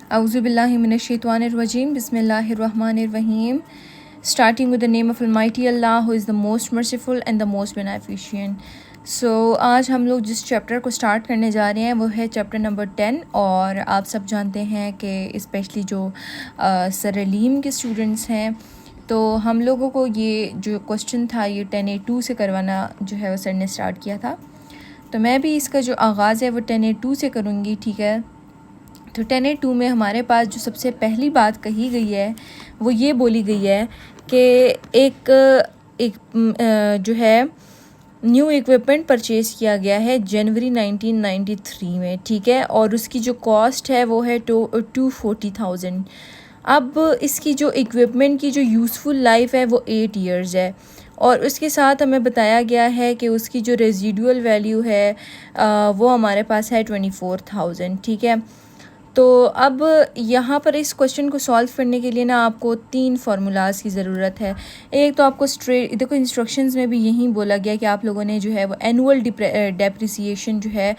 Auzubillahi minash-shaytanir-rajim. Bismillahir-rahmanir-rahim. Starting with the name of Almighty Allah, who is the most merciful and the most beneficent. So आज हम लोग जिस chapter को start करने जा रहे हैं वो है चैप्टर नंबर 10। और आप सब जानते हैं कि स्पेशली जो सर अलीम के स्टूडेंट्स हैं, तो हम लोगों को ये जो क्वेश्चन था ये 10A2 से करवाना जो है वो सर ने स्टार्ट किया था। तो मैं भी इसका जो आगाज़ है वो 10A2 से करूँगी, ठीक है। तो 10A2 में हमारे पास जो सबसे पहली बात कही गई है वो ये बोली गई है कि एक जो है न्यू इक्विपमेंट परचेज़ किया गया है जनवरी 1993 में, ठीक है। और उसकी जो कॉस्ट है वो है 240,000। अब इसकी जो इक्विपमेंट की जो यूज़फुल लाइफ है वो 8 इयर्स है। और उसके साथ हमें बताया गया है कि उसकी जो रेजिडुअल वैल्यू है वो हमारे पास है 24,000, ठीक है। तो अब यहाँ पर इस क्वेश्चन को सॉल्व करने के लिए ना आपको 3 फार्मूलाज की ज़रूरत है। एक तो आपको देखो इंस्ट्रक्शंस में भी यही बोला गया कि आप लोगों ने जो है वो एनुअल डेप्रिसिएशन जो है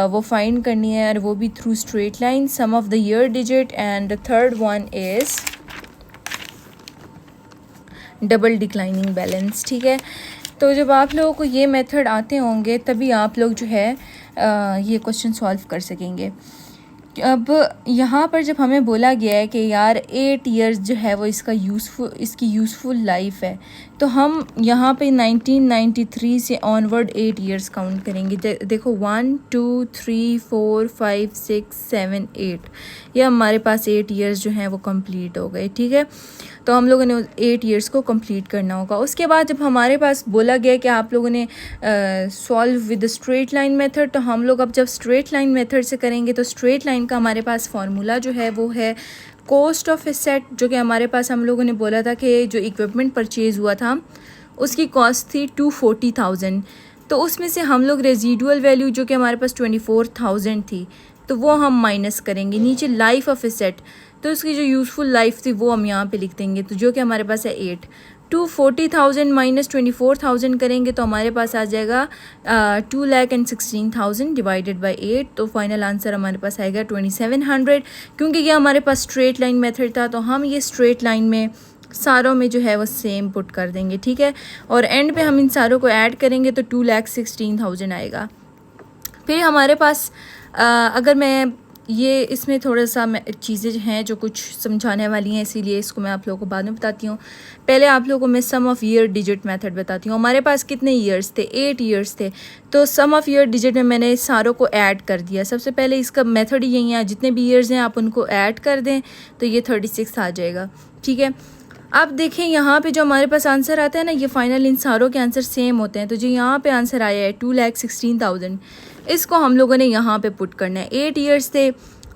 वो फाइंड करनी है, और वो भी through straight line, sum of the year digit, and third one is double declining balance, ठीक है। तो जब आप लोगों को ये मेथड आते होंगे तभी आप लोग जो है ये क्वेश्चन सॉल्व कर सकेंगे। अब यहाँ पर जब हमें बोला गया है कि यार 8 इयर्स जो है वो इसकी यूज़फुल लाइफ है, तो हम यहाँ पे 1993 से ऑनवर्ड 8 इयर्स काउंट करेंगे। देखो 1 2 3 4 5 6 7 8, ये हमारे पास 8 इयर्स जो हैं वो कंप्लीट हो गए, ठीक है। तो हम लोगों ने 8 इयर्स को कंप्लीट करना होगा। उसके बाद जब हमारे पास बोला गया कि आप लोगों ने solve with straight line method, तो हम लोग अब जब स्ट्रेट लाइन मेथड से करेंगे तो स्ट्रेट लाइन का हमारे पास फार्मूला जो है वो है कॉस्ट ऑफ एसेट, जो कि हमारे पास हम लोगों ने बोला था कि जो इक्विपमेंट परचेज़ हुआ था उसकी कॉस्ट थी 240,000। तो उसमें से हम लोग रेजिडुअल वैल्यू जो कि हमारे पास 24,000 थी तो वो हम माइनस करेंगे। नीचे लाइफ ऑफ एसेट, तो उसकी जो यूज़फुल लाइफ थी वो हम यहाँ पे लिख देंगे, तो जो कि हमारे पास है 8। 240,000 माइनस 24,000 करेंगे तो हमारे पास आ जाएगा 2,16,000 डिवाइडेड बाय 8। तो फाइनल आंसर हमारे पास आएगा 2700। क्योंकि ये हमारे पास स्ट्रेट लाइन मेथड था तो हम ये स्ट्रेट लाइन में सारों में जो है वो सेम पुट कर देंगे, ठीक है। और एंड पे हम इन सारों को ऐड करेंगे तो 2,16,000 आएगा। फिर हमारे पास अगर मैं ये इसमें थोड़ा सा चीज़ें हैं जो कुछ समझाने वाली हैं, इसीलिए इसको मैं आप लोगों को बाद में बताती हूँ। पहले आप लोगों को मैं sum of year digit method बताती हूँ। हमारे पास कितने ईयर्स थे? 8 ईयर्स थे। तो सम ऑफ़ ईयर डिजिट में मैंने सारों को ऐड कर दिया। सबसे पहले इसका मेथड ही यही है, जितने भी ईयर्स हैं आप उनको ऐड कर दें तो ये 36 आ जाएगा, ठीक है। अब देखें यहाँ पे जो हमारे पास आंसर आता है ना, ये फाइनल इन सारों के आंसर सेम होते हैं। तो जो यहाँ पे आंसर आया है 2,16,000, इसको हम लोगों ने यहाँ पे पुट करना है। 8 इयर्स थे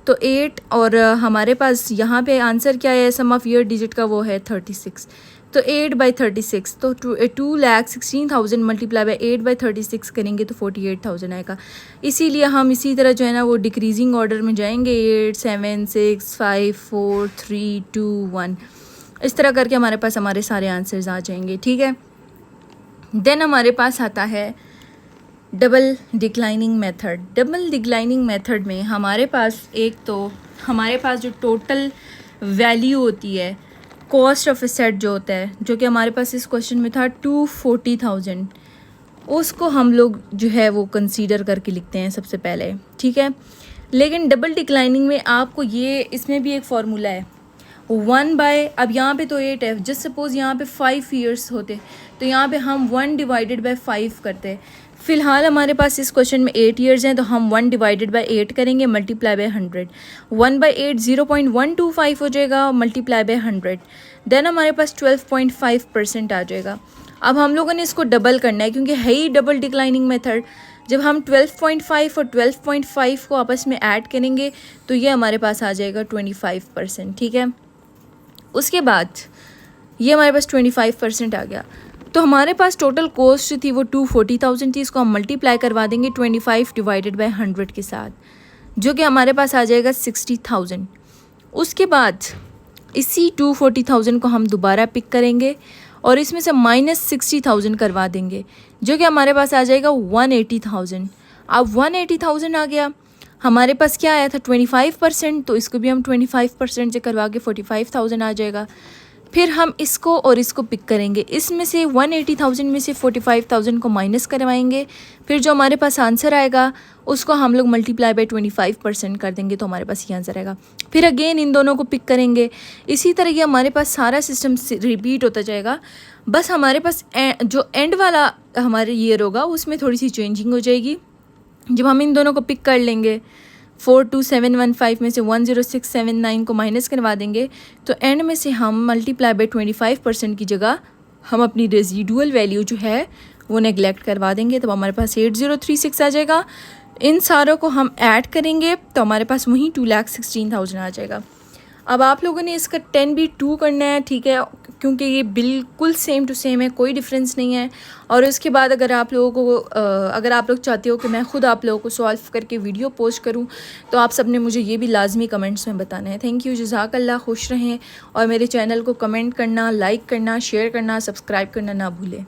तो 8, और हमारे पास यहाँ पे आंसर क्या है सम ऑफ़ ईयर डिजिट का, वो है 36। तो 8/36, तो 2,16,000 मल्टीप्लाई बाई 8/36 करेंगे तो 48,000 आएगा। इसीलिए हम इसी तरह जो है ना वो डिक्रीजिंग ऑर्डर में जाएंगे, 8 7 6 5 4 3 2 1, इस तरह करके हमारे पास हमारे सारे आंसर्स आ जाएंगे, ठीक है। देन हमारे पास आता है double declining method. Double declining method में हमारे पास एक तो हमारे पास जो टोटल वैल्यू होती है, कॉस्ट ऑफ एसेट जो होता है, जो कि हमारे पास इस क्वेश्चन में था 240,000, उसको हम लोग जो है वो कंसीडर करके लिखते हैं सबसे पहले, ठीक है। लेकिन डबल डिक्लाइनिंग में आपको ये इसमें भी एक फार्मूला है 1/, अब यहाँ पे तो 8 है, जस्ट सपोज़ यहाँ पे 5 ईयर्स होते तो यहाँ पे हम 1 डिवाइडेड बाई 5 करते। फ़िलहाल हमारे पास इस क्वेश्चन में 8 इयर्स हैं तो हम 1 डिवाइडेड बाई 8 करेंगे मल्टीप्लाई बाई 100। 1/8 0.125 हो जाएगा मल्टीप्लाई बाई 100। देन हमारे पास 12.5% आ जाएगा। अब हम लोगों ने इसको डबल करना है क्योंकि है ही डबल डिक्लाइनिंग मेथड। जब हम 12.5 और 12.5 को आपस में ऐड करेंगे तो ये हमारे पास आ जाएगा 25%, ठीक है। उसके बाद ये हमारे पास 25% आ गया, तो हमारे पास टोटल कॉस्ट थी वो 240,000 थी। इसको हम मल्टीप्लाई करवा देंगे 25 डिवाइडेड बाई 100 के साथ, जो कि हमारे पास आ जाएगा 60,000। उसके बाद इसी 240,000 को हम दोबारा पिक करेंगे और इसमें से -60,000 करवा देंगे, जो कि हमारे पास आ जाएगा 180,000। अब 180,000 आ गया। हमारे पास क्या आया था 25%, तो इसको भी हम 25% से करवा के 45,000 आ जाएगा। फिर हम इसको और इसको पिक करेंगे, इसमें से 180,000 में से 45,000 को माइनस करवाएंगे, फिर जो हमारे पास आंसर आएगा उसको हम लोग मल्टीप्लाई बाय 25% कर देंगे, तो हमारे पास ये आंसर आएगा। फिर अगेन इन दोनों को पिक करेंगे, इसी तरह ये हमारे पास सारा सिस्टम रिपीट होता जाएगा। बस हमारे पास जो एंड वाला हमारे ईयर होगा उसमें थोड़ी सी चेंजिंग हो जाएगी। जब हम इन दोनों को पिक कर लेंगे, 42715 में से 10679 को माइनस करवा देंगे, तो एंड में से हम मल्टीप्लाई बाय 25% की जगह हम अपनी रेजिडुअल वैल्यू जो है वो नेगलेक्ट करवा देंगे, तब हमारे पास 8036 आ जाएगा। इन सारों को हम ऐड करेंगे तो हमारे पास वहीं 2,16,000 आ जाएगा। अब आप लोगों ने इसका 10b2 करना है, ठीक है, क्योंकि ये बिल्कुल सेम टू सेम है, कोई डिफरेंस नहीं है। और उसके बाद अगर आप लोगों को अगर आप लोग चाहते हो कि मैं ख़ुद आप लोगों को सॉल्व करके वीडियो पोस्ट करूं, तो आप सब ने मुझे ये भी लाजमी कमेंट्स में बताना है। थैंक यू, जज़ाकल्लाह, खुश रहें और मेरे चैनल को कमेंट करना, लाइक करना, शेयर करना, सब्सक्राइब करना ना भूलें।